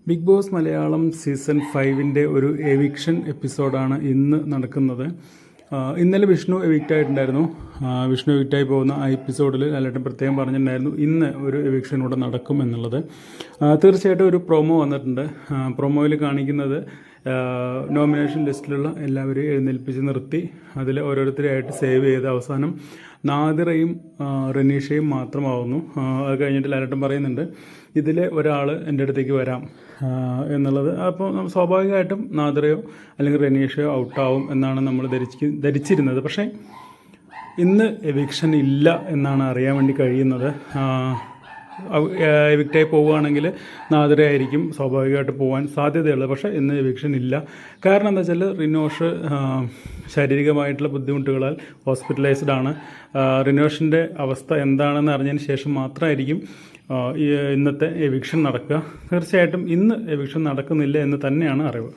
Big boss Malayalam season 5 ഒരു eviction എപ്പിസോഡാണ് ഇന്ന് നടക്കുന്നത്. ഇന്നലെ വിഷ്ണു എവിക്റ്റ് ആയിട്ടുണ്ടായിരുന്നു. വിഷ്ണു എവിക്റ്റായി പോകുന്ന ആ എപ്പിസോഡിൽ ലാലേട്ടൻ പ്രത്യേകം പറഞ്ഞിട്ടുണ്ടായിരുന്നു ഇന്ന് ഒരു എവിക്ഷൻ കൂടെ നടക്കും എന്നുള്ളത്. തീർച്ചയായിട്ടും ഒരു പ്രൊമോ വന്നിട്ടുണ്ട്. പ്രൊമോയിൽ കാണിക്കുന്നത് നോമിനേഷൻ ലിസ്റ്റിലുള്ള എല്ലാവരെയും എഴുന്നേൽപ്പിച്ച് നിർത്തി അതിൽ ഓരോരുത്തരെയായിട്ട് സേവ് ചെയ്ത് അവസാനം നാദിറയും റനീഷയും മാത്രമാവുന്നു. അത് കഴിഞ്ഞിട്ട് ലാലേട്ടൻ പറയുന്നുണ്ട് ഇതിൽ ഒരാൾ എൻ്റെ അടുത്തേക്ക് വരാം എന്നുള്ളത്. അപ്പോൾ സ്വാഭാവികമായിട്ടും നാദിറയോ അല്ലെങ്കിൽ റനീഷയോ ഔട്ടാവും എന്നാണ് നമ്മൾ ധരിച്ചിരുന്നത്. പക്ഷേ ഇന്ന് എവിക്ഷൻ ഇല്ല എന്നാണ് അറിയാൻ വേണ്ടി കഴിയുന്നത്. എവിക്റ്റായി പോവുകയാണെങ്കിൽ നാദിറ ആയിരിക്കും സ്വാഭാവികമായിട്ട് പോകാൻ സാധ്യതയുള്ളത്. പക്ഷേ ഇന്ന് എവിക്ഷൻ ഇല്ല. കാരണം എന്താ വെച്ചാൽ റിനോഷ് ശാരീരികമായിട്ടുള്ള ബുദ്ധിമുട്ടുകളാൽ ഹോസ്പിറ്റലൈസ്ഡ് ആണ്. റിനോഷിൻ്റെ അവസ്ഥ എന്താണെന്ന് അറിഞ്ഞതിന് ശേഷം മാത്രമായിരിക്കും ഇന്നത്തെ എവിക്ഷൻ നടക്കുക. തീർച്ചയായിട്ടും ഇന്ന് എവിക്ഷൻ നടക്കുന്നില്ല എന്ന് തന്നെയാണ് അറിവ്.